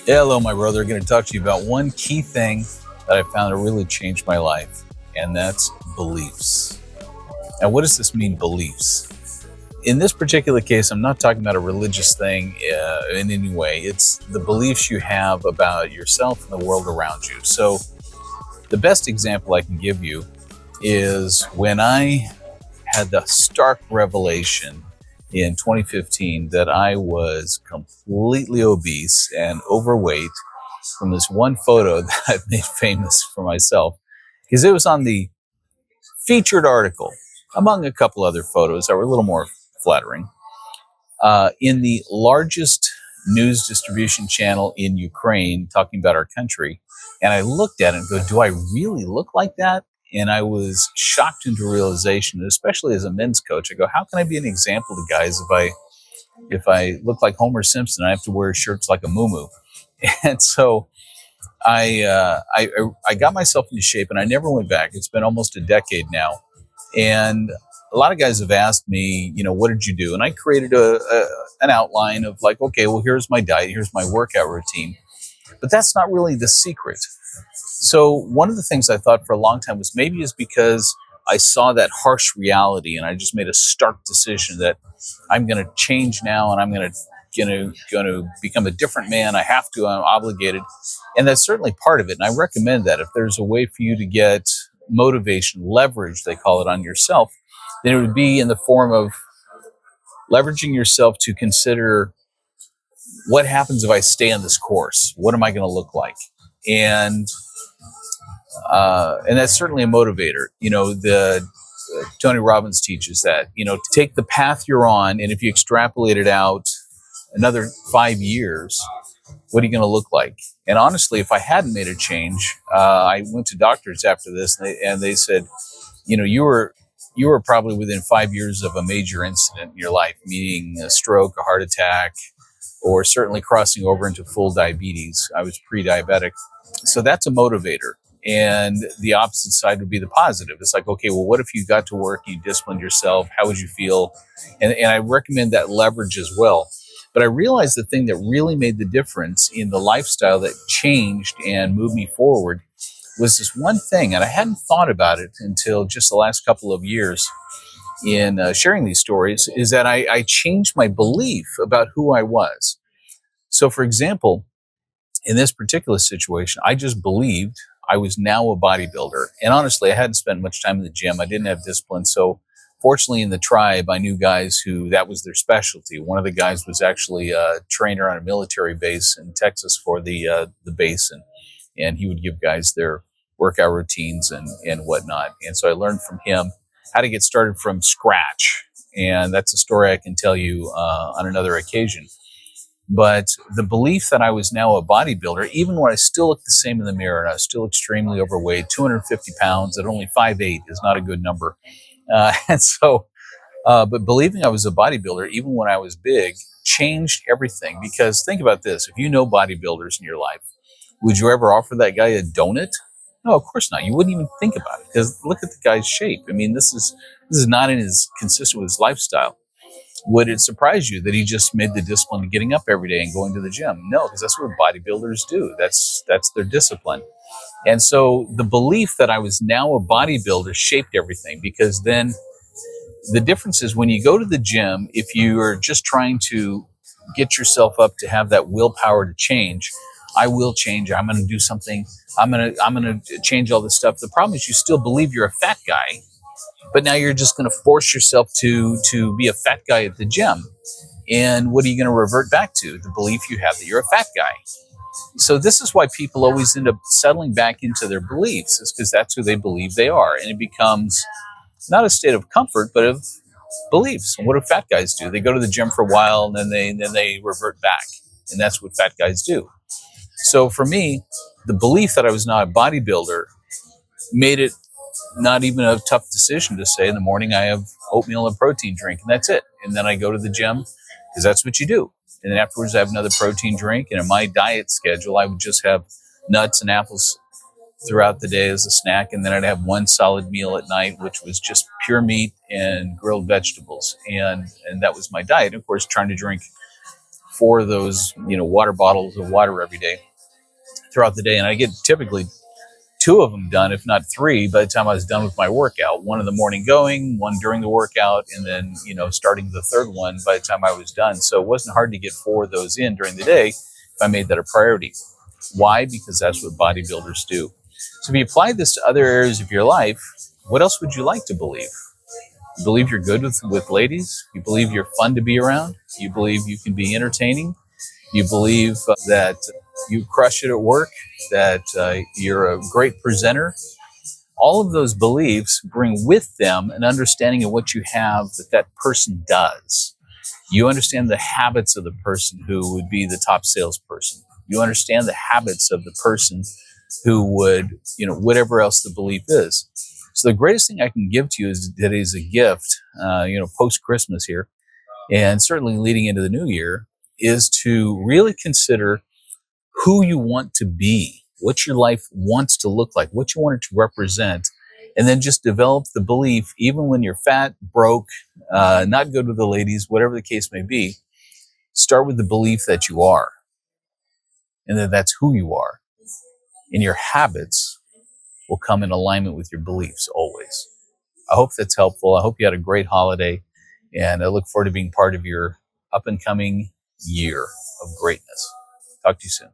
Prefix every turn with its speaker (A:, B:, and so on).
A: Hello, my brother. I'm going to talk to you about one key thing that I found that really changed my life, and that's beliefs. Now, what does this mean, beliefs? In this particular case, I'm not talking about a religious thing in any way. It's the beliefs you have about yourself and the world around you. So, the best example I can give you is when I had the stark revelation in 2015 that I was completely obese and overweight from this one photo that I've made famous for myself, because it was on the featured article, among a couple other photos that were a little more flattering, in the largest news distribution channel in Ukraine, talking about our country. And I looked at it and go, do I really look like that? And I was shocked into realization, especially as a men's coach. I go, how can I be an example to guys if I look like Homer Simpson? I have to wear shirts like a muumuu. And so I got myself into shape, and I never went back. It's been almost a decade now, and a lot of guys have asked me, what did you do? And I created an outline of like, okay, well, here's my diet, here's my workout routine, but that's not really the secret. So one of the things I thought for a long time was maybe it's because I saw that harsh reality, and I just made a stark decision that I'm going to change now, and I'm going to become a different man. I have to. I'm obligated, and that's certainly part of it. And I recommend that if there's a way for you to get motivation, leverage, they call it, on yourself, then it would be in the form of leveraging yourself to consider what happens if I stay on this course. What am I going to look like? And that's certainly a motivator. The Tony Robbins teaches that, to take the path you're on, and if you extrapolate it out another 5 years, what are you going to look like? And honestly, if I hadn't made a change, I went to doctors after this, and they said, you were probably within 5 years of a major incident in your life, meaning a stroke, a heart attack, or certainly crossing over into full diabetes. I was pre-diabetic. So that's a motivator. And the opposite side would be the positive. It's like, okay, well, what if you got to work, you disciplined yourself? How would you feel? And I recommend that leverage as well. But I realized the thing that really made the difference in the lifestyle that changed and moved me forward was this one thing. And I hadn't thought about it until just the last couple of years in sharing these stories, is that I changed my belief about who I was. So, for example, in this particular situation, I just believed I was now a bodybuilder. And honestly, I hadn't spent much time in the gym. I didn't have discipline. So fortunately, in the tribe, I knew guys who that was their specialty. One of the guys was actually a trainer on a military base in Texas for the base. And he would give guys their workout routines and whatnot. And so I learned from him how to get started from scratch. And that's a story I can tell you on another occasion. But the belief that I was now a bodybuilder, even when I still looked the same in the mirror and I was still extremely overweight, 250 pounds at only 5'8" is not a good number. But believing I was a bodybuilder, even when I was big, changed everything. Because think about this, if you know bodybuilders in your life, would you ever offer that guy a donut? No, of course not. You wouldn't even think about it, because look at the guy's shape. I mean, this is not consistent with his lifestyle. Would it surprise you that he just made the discipline of getting up every day and going to the gym? No, because that's what bodybuilders do. That's their discipline. And so the belief that I was now a bodybuilder shaped everything, because then the difference is when you go to the gym, if you are just trying to get yourself up to have that willpower to change, I will change. I'm going to do something. I'm going to change all this stuff. The problem is you still believe you're a fat guy, but now you're just going to force yourself to be a fat guy at the gym. And what are you going to revert back to? The belief you have that you're a fat guy. So this is why people always end up settling back into their beliefs, is because that's who they believe they are. And it becomes not a state of comfort, but of beliefs. And what do fat guys do? They go to the gym for a while, and then they revert back. And that's what fat guys do. So for me, the belief that I was not a bodybuilder made it not even a tough decision to say in the morning I have oatmeal and protein drink, and that's it. And then I go to the gym because that's what you do. And then afterwards I have another protein drink. And in my diet schedule, I would just have nuts and apples throughout the day as a snack. And then I'd have one solid meal at night, which was just pure meat and grilled vegetables. And that was my diet. Of course, trying to drink 4 of those, water bottles of water every day throughout the day. And I get typically 2 of them done, if not 3, by the time I was done with my workout. One in the morning going, one during the workout, and then, starting the third one by the time I was done. So it wasn't hard to get 4 of those in during the day if I made that a priority. Why? Because that's what bodybuilders do. So if you apply this to other areas of your life, what else would you like to believe? You believe you're good with ladies? You believe you're fun to be around? You believe you can be entertaining? You believe that you crush it at work, that you're a great presenter? All of those beliefs bring with them an understanding of what you have that person does. You understand the habits of the person who would be the top salesperson. You understand the habits of the person who would, whatever else the belief is. So the greatest thing I can give to you is that is a gift, post-Christmas here, and certainly leading into the new year, is to really consider who you want to be, what your life wants to look like, what you want it to represent, and then just develop the belief, even when you're fat, broke, not good with the ladies, whatever the case may be, start with the belief that you are, and that that's who you are. And your habits will come in alignment with your beliefs always. I hope that's helpful. I hope you had a great holiday, and I look forward to being part of your up and coming year of greatness. Talk to you soon.